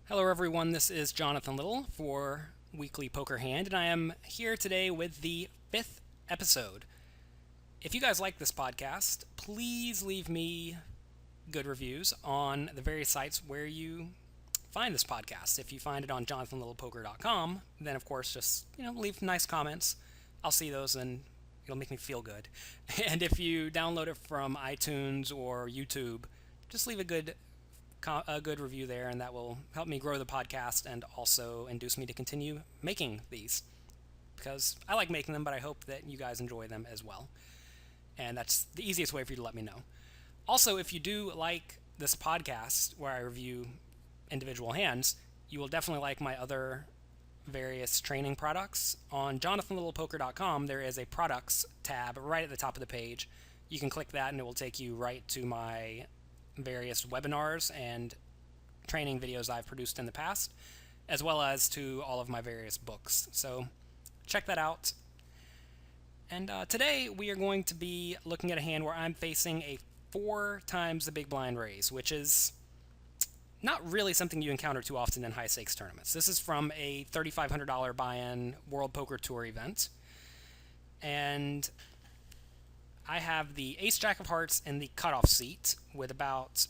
Hello, everyone. This is Jonathan Little for Weekly Poker Hand, and I am here today with the fifth episode. If you guys like this podcast, please leave me good reviews on the various sites where you find this podcast. If you find it on jonathanlittlepoker.com, then of course just leave nice comments. I'll see those and it'll make me feel good. And if you download it from iTunes or YouTube, just leave a good review there, and that will help me grow the podcast and also induce me to continue making these because I like making them, but I hope that you guys enjoy them as well. And that's the easiest way for you to let me know. Also, if you do like this podcast where I review individual hands, you will definitely like my other various training products. On jonathanlittlepoker.com, there is a products tab right at the top of the page. You can click that and it will take you right to my various webinars and training videos I've produced in the past, as well as to all of my various books. So check that out. And today we are going to be looking at a hand where I'm facing a 4 times the big blind raise, which is not really something you encounter too often in high stakes tournaments. This is from a $3,500 buy-in World Poker Tour event. And I have the Ace Jack of Hearts in the cutoff seat with about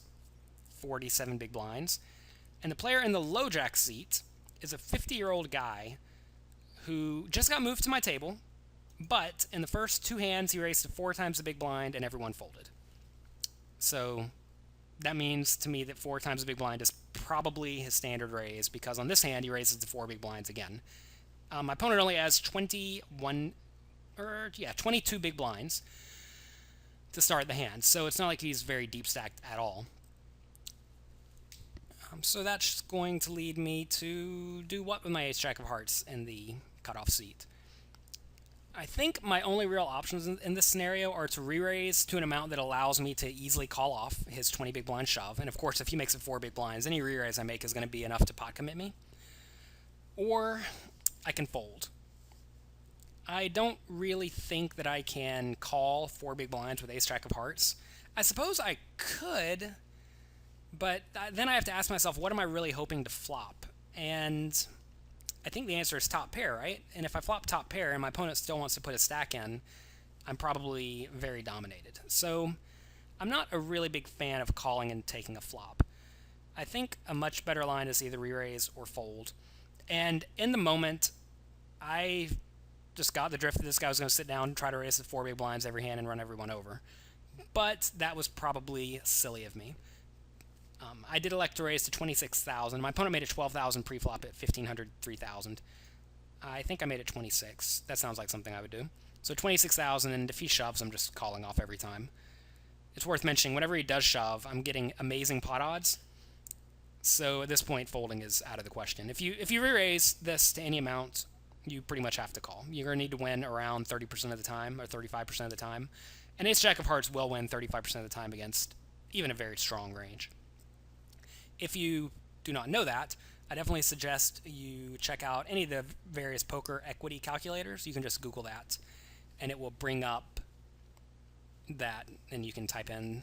47 big blinds. And the player in the low jack seat is a 50-year-old guy who just got moved to my table, but in the first 2 hands he raised to 4 times the big blind and everyone folded. So that means to me that 4 times the big blind is probably his standard raise, because on this hand he raises to 4 big blinds again. My opponent only has 22 big blinds to start the hand, so it's not like he's very deep stacked at all. So that's going to lead me to do what with my Ace Jack of Hearts in the cutoff seat? I think my only real options in this scenario are to re-raise to an amount that allows me to easily call off his 20 big blind shove, and of course if he makes it 4 big blinds, any re-raise I make is going to be enough to pot commit me. Or I can fold. I don't really think that I can call 4 big blinds with Ace Jack of Hearts. I suppose I could, but then I have to ask myself, what am I really hoping to flop? And I think the answer is top pair, right? And if I flop top pair and my opponent still wants to put a stack in, I'm probably very dominated. So I'm not a really big fan of calling and taking a flop. I think a much better line is either re-raise or fold. And in the moment, I just got the drift that this guy was going to sit down and try to raise the 4 big blinds every hand and run everyone over. But that was probably silly of me. I did elect to raise to 26,000. My opponent made it 12,000 pre-flop at 1,500, 3,000. I think I made it 26. That sounds like something I would do. So 26,000, and if he shoves, I'm just calling off every time. It's worth mentioning, whenever he does shove, I'm getting amazing pot odds. So at this point, folding is out of the question. If you re-raise this to any amount, you pretty much have to call. You're going to need to win around 30% of the time, or 35% of the time. And Ace Jack of Hearts will win 35% of the time against even a very strong range. If you do not know that, I definitely suggest you check out any of the various poker equity calculators. You can just Google that, and it will bring up that, and you can type in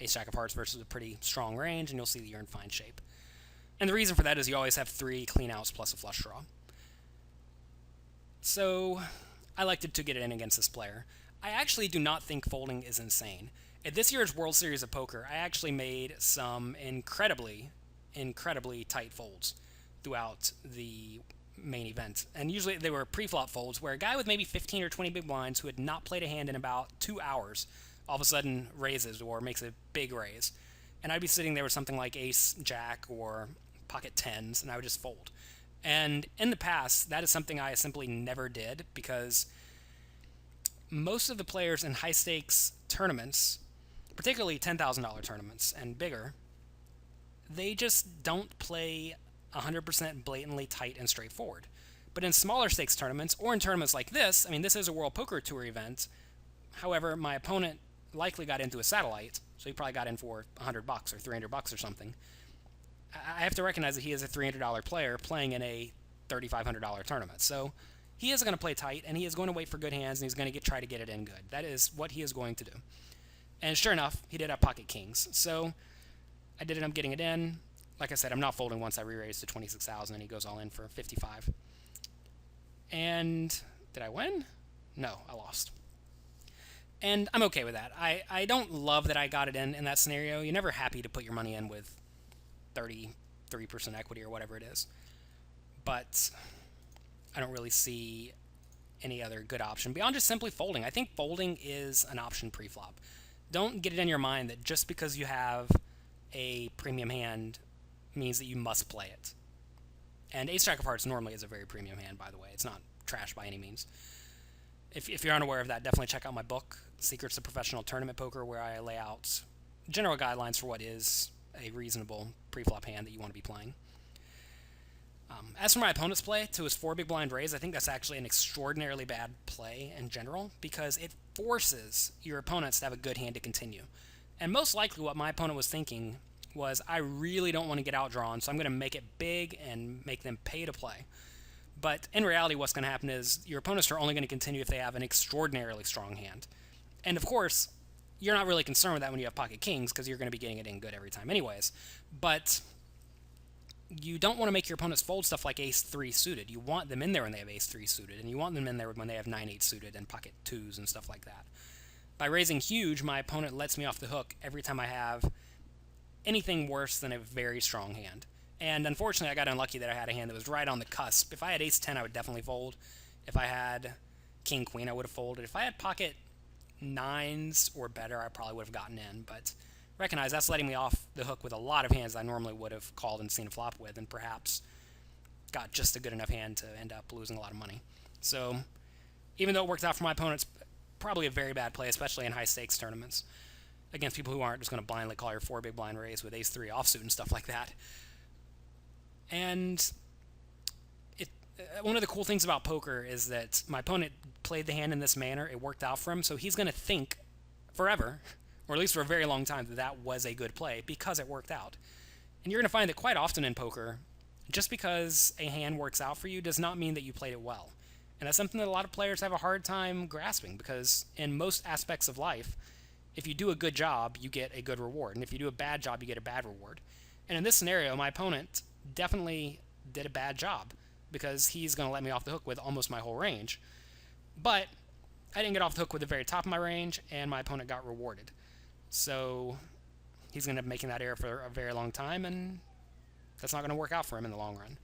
Ace Jack of Hearts versus a pretty strong range, and you'll see that you're in fine shape. And the reason for that is you always have 3 clean outs plus a flush draw. So I elected to get it in against this player. I actually do not think folding is insane. At this year's World Series of Poker, I actually made some incredibly tight folds throughout the main event. And usually they were pre-flop folds where a guy with maybe 15 or 20 big blinds who had not played a hand in about 2 hours all of a sudden raises or makes a big raise. And I'd be sitting there with something like Ace Jack or pocket tens, and I would just fold. And in the past, that is something I simply never did, because most of the players in high stakes tournaments, particularly $10,000 tournaments and bigger, they just don't play 100% blatantly tight and straightforward. But in smaller stakes tournaments, or in tournaments like this, I mean, this is a World Poker Tour event. However, my opponent likely got into a satellite, so he probably got in for $100 or $300 or something. I have to recognize that he is a $300 player playing in a $3,500 tournament. So he is going to play tight, and he is going to wait for good hands, and he's going to try to get it in good. That is what he is going to do. And sure enough, he did have pocket kings. So I did end up getting it in. like I said, I'm not folding once I re-raise to 26,000 and he goes all in for 55. And did I win? No, I lost. And I'm okay with that. I don't love that I got it in that scenario. You're never happy to put your money in with 33% equity or whatever it is. But I don't really see any other good option beyond just simply folding. I think folding is an option pre-flop. Don't get it in your mind that just because you have a premium hand means that you must play it. And Ace Jack of Hearts normally is a very premium hand, by the way. It's not trash by any means. If you're unaware of that, definitely check out my book, Secrets of Professional Tournament Poker, where I lay out general guidelines for what is a reasonable pre-flop hand that you want to be playing. As for my opponent's play to his 4 big blind raise, I think that's actually an extraordinarily bad play in general because it forces your opponents to have a good hand to continue. And most likely what my opponent was thinking was, I really don't want to get outdrawn, so I'm going to make it big and make them pay to play. But in reality, what's going to happen is your opponents are only going to continue if they have an extraordinarily strong hand. And of course, you're not really concerned with that when you have pocket kings because you're going to be getting it in good every time anyways. But you don't want to make your opponents fold stuff like ace-3 suited. You want them in there when they have ace-3 suited, and you want them in there when they have 9-8 suited and pocket 2s and stuff like that. By raising huge, my opponent lets me off the hook every time I have anything worse than a very strong hand. And unfortunately, I got unlucky that I had a hand that was right on the cusp. If I had ace-10, I would definitely fold. If I had king-queen, I would have folded. If I had pocket 9s or better, I probably would have gotten in, but recognize that's letting me off the hook with a lot of hands I normally would have called and seen a flop with, and perhaps got just a good enough hand to end up losing a lot of money. So even though it worked out for my opponents, probably a very bad play, especially in high stakes tournaments against people who aren't just going to blindly call your 4 big blind raise with ace-3 offsuit and stuff like that. And one of the cool things about poker is that my opponent played the hand in this manner. It worked out for him, so he's going to think forever, or at least for a very long time, that that was a good play because it worked out. And you're going to find that quite often in poker, just because a hand works out for you does not mean that you played it well. And that's something that a lot of players have a hard time grasping, because in most aspects of life, if you do a good job, you get a good reward. And if you do a bad job, you get a bad reward. And in this scenario, my opponent definitely did a bad job because he's going to let me off the hook with almost my whole range. But I didn't get off the hook with the very top of my range, and my opponent got rewarded. So he's going to be making that error for a very long time, and that's not going to work out for him in the long run.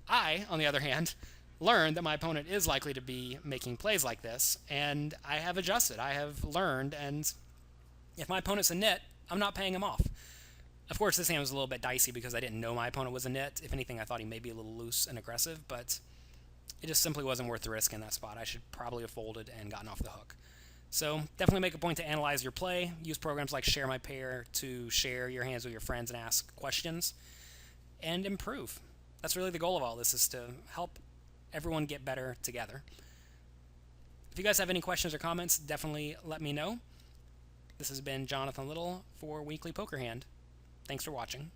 I, on the other hand, learned that my opponent is likely to be making plays like this, and I have adjusted. I have learned, and if my opponent's a nit, I'm not paying him off. Of course, this hand was a little bit dicey because I didn't know my opponent was a nit. If anything, I thought he may be a little loose and aggressive, but it just simply wasn't worth the risk in that spot. I should probably have folded and gotten off the hook. So definitely make a point to analyze your play. Use programs like Share My Pair to share your hands with your friends and ask questions, and improve. That's really the goal of all this, is to help everyone get better together. If you guys have any questions or comments, definitely let me know. This has been Jonathan Little for Weekly Poker Hand. Thanks for watching.